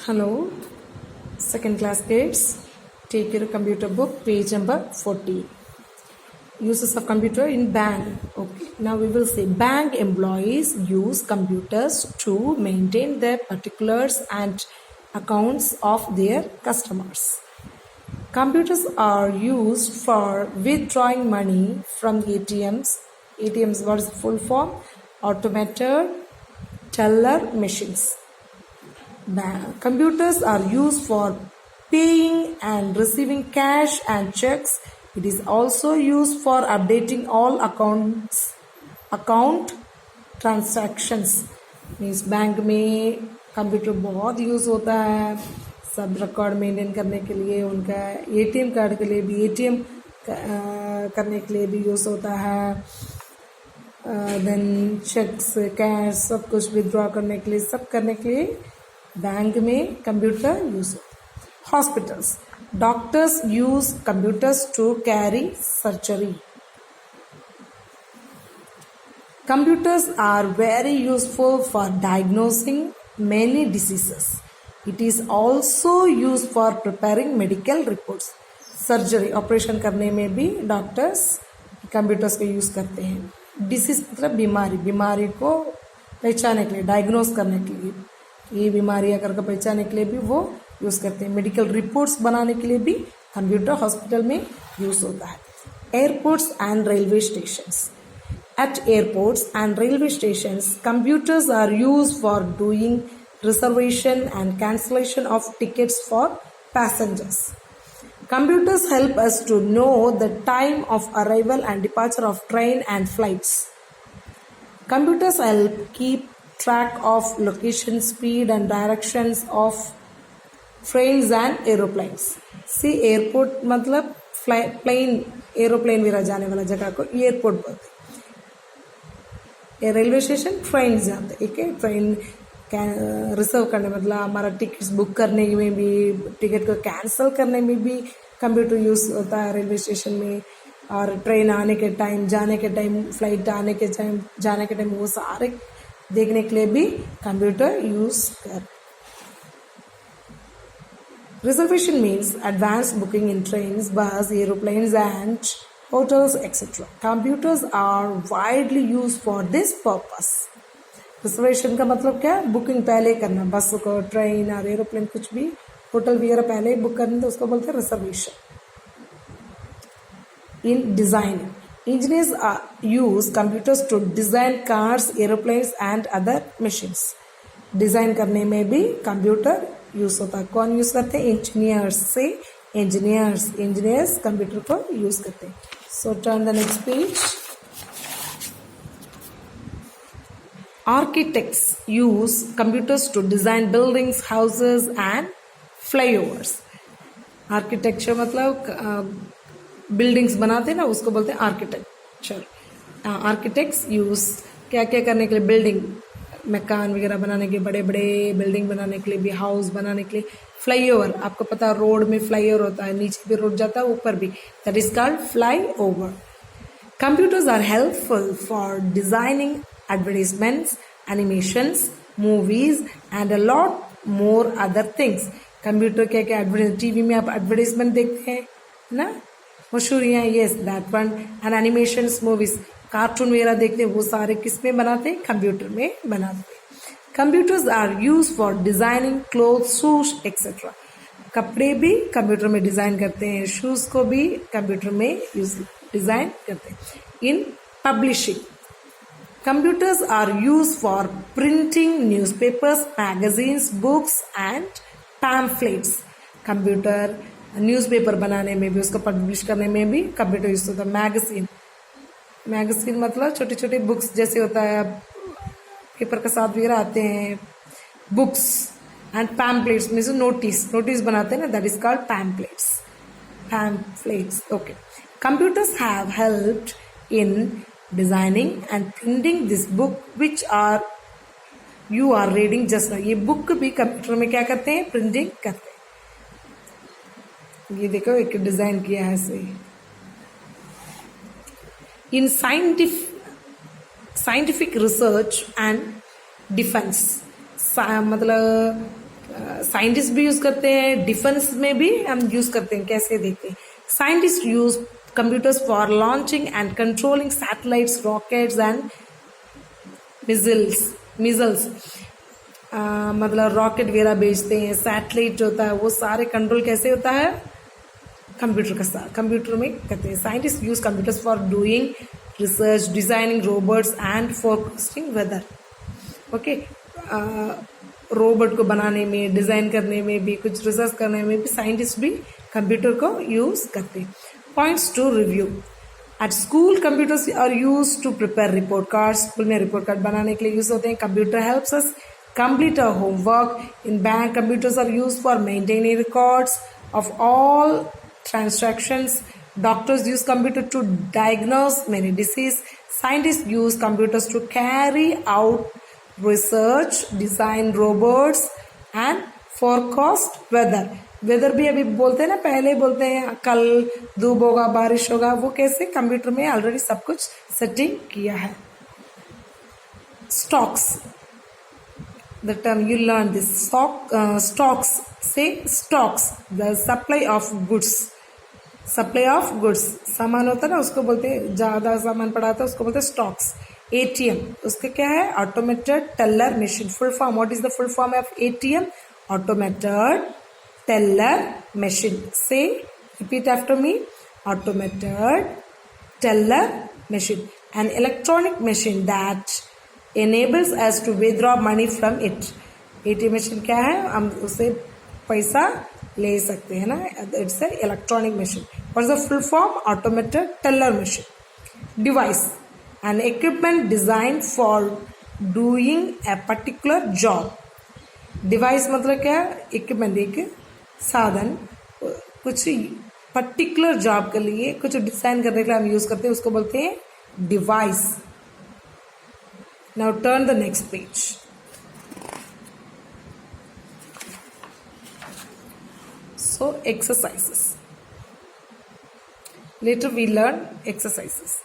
Hello, second class kids. Take your computer book, page number 40. Uses of computer in bank. Okay, now we will say bank employees use computers to maintain their particulars and accounts of their customers. Computers are used for withdrawing money from the ATMs. ATMs, what is the full form? Automated teller machines. Computers are used for paying and receiving cash and checks. It is also used for updating all account transactions. Means bank में computer बहुत use होता है सब record maintain करने के लिए, उनका ATM card के लिए भी, एटीएम करने के लिए भी यूज़ होता है, देन चेक्स कैश सब कुछ विड्रॉ करने के लिए, सब करने के लिए बैंक में कंप्यूटर यूज होता है. Hospitals, doctors use computers to carry surgery. Computers are very useful for diagnosing many diseases. It is also used for preparing medical reports. Surgery operation करने में भी डॉक्टर्स कंप्यूटर्स को यूज़ करते हैं. Disease मतलब बीमारी को पहचानने के लिए, डायग्नोस करने के लिए, ये बीमारी अगर का पहचानने के लिए भी वो यूज़ करते हैं. मेडिकल रिपोर्ट्स बनाने के लिए भी कंप्यूटर हॉस्पिटल में यूज़ होता है. Airports and railway stations. At airports and railway stations, computers are used for doing reservation and cancellation of tickets for passengers. Computers help us to know the time of arrival and departure of train and flights. Computers help keep track of location, speed and directions of trains and aeroplanes. See, airport मतलब plane, aeroplane वगैरह जाने वाला जगह को airport बोलते हैं. Railway station train जाते हैं. ठीक है, ट्रेन रिजर्व करने मतलब हमारा टिकट्स बुक करने में भी, टिकट को कैंसिल करने में भी कंप्यूटर यूज़ होता है रेलवे स्टेशन में. और ट्रेन आने के टाइम, जाने के टाइम, फ्लाइट आने के टाइम, जाने के टाइम, वो सारे देखने के लिए भी कंप्यूटर यूज़ कर. रिजर्वेशन मीन्स एडवांस बुकिंग इन ट्रेन्स, बस, aeroplanes and hotels, etc. Computers are widely used for this purpose. Reservation का मतलब क्या है? बुकिंग पहले करना, बस को, ट्रेन और एरोप्लेन कुछ भी, होटल वगैरह पहले बुक करना, तो उसको बोलते हैं reservation. In designing, engineers use computers to design cars, aeroplanes and other machines. Design करने में भी कंप्यूटर यूज होता है. कौन यूज करते हैं? इंजीनियर्स. से इंजीनियर्स कंप्यूटर को यूज करते हैं. So turn the next page. Architects use computers to design buildings, houses and flyovers. Architecture मतलब बिल्डिंग्स बनाते हैं ना, उसको बोलते हैं आर्किटेक्चर. आर्किटेक्ट्स यूज क्या क्या करने के लिए? बिल्डिंग, मकान वगैरह बनाने के, बड़े बड़े बिल्डिंग बनाने के लिए भी, हाउस बनाने के लिए. फ्लाईओवर, आपको पता है रोड में फ्लाईओवर होता है, नीचे भी रोड जाता है, ऊपर भी, that is called flyover. Computers are helpful for designing advertisements, animations, movies and a lot more other things. Computer क्या क्या एडवर्टाइज, टीवी में आप एडवर्टाइजमेंट देखते हैं ना, मशहूरियाँ, yes that one. And animations, movies, cartoon वगैरह देखते हैं, वो सारे किस में बनाते हैं? कंप्यूटर में बनाते हैं. Computers are used for designing clothes, shoes, etc. कपड़े भी कंप्यूटर में डिजाइन करते हैं, शूज को भी कंप्यूटर में डिजाइन करते हैं. In publishing, computers are used for printing newspapers, magazines, books and pamphlets. Computer newspaper बनाने में भी, उसको पब्लिश करने में भी कंप्यूटर यूज होता है. मैगजीन मतलब छोटे छोटे बुक्स जैसे होता है, पेपर के साथ वगैरह आते हैं, books. And pamphlets means notice बनाते हैं ना, that is called pamphlets. Okay. Computers have helped in designing and printing this book which are you are reading just now. ये बुक भी कंप्यूटर में क्या करते हैं? प्रिंटिंग करते हैं. ये देखो, एक डिजाइन किया है ऐसे. In scientific research and defence, मतलब साइंटिस्ट भी यूज करते हैं, डिफेंस में भी हम यूज करते हैं. कैसे देखते हैं. Scientist use computers for launching and controlling satellites, rockets and missiles. मतलब रॉकेट वगैरह भेजते हैं, सैटेलाइट होता है, वो सारे कंट्रोल कैसे होता है, कंप्यूटर के साथ, कंप्यूटर में करते हैं. Scientist use computers for doing research, designing robots and forecasting weather. Okay, robot को बनाने में, डिजाइन करने में भी, कुछ रिसर्च करने में भी साइंटिस्ट भी कंप्यूटर को यूज करते हैं. Points to review. At school, computers are used to prepare report cards. School में रिपोर्ट कार्ड बनाने के लिए यूज होते हैं. Computer helps us complete our homework. In bank, computers are used for maintaining records of all transactions. Doctors use computer to diagnose many diseases. Scientists use computers to carry out research, design robots, and forecast weather. Weather भी अभी बोलते हैं ना, पहले बोलते हैं कल धूप होगा, बारिश होगा, वो कैसे कंप्यूटर में ऑलरेडी सब कुछ सेटिंग किया है. Stocks, the term you learn this. Stocks से stocks, the supply of goods. Supply of goods, सामान होता है ना, उसको बोलते हैं, ज्यादा सामान पड़ा था उसको बोलते हैं स्टॉक्स. एटीएम, उसका क्या है, automated teller machine. Full form, what is the full form of ATM? Automated teller machine. Say, repeat after me. Automated teller machine. An electronic machine that enables us to withdraw money from it. ATM machine क्या है, हम उसे पैसा ले सकते हैं ना. It's a electronic machine. What's the full form? Automated teller machine. Device, an equipment designed for doing a particular job. Device मतलब क्या है, इक्विपमेंट, एक साधन, कुछ पर्टिकुलर जॉब के लिए, कुछ डिजाइन करने के लिए हम यूज करते हैं, उसको बोलते हैं device. Now turn the next page. So exercises, later we learn exercises.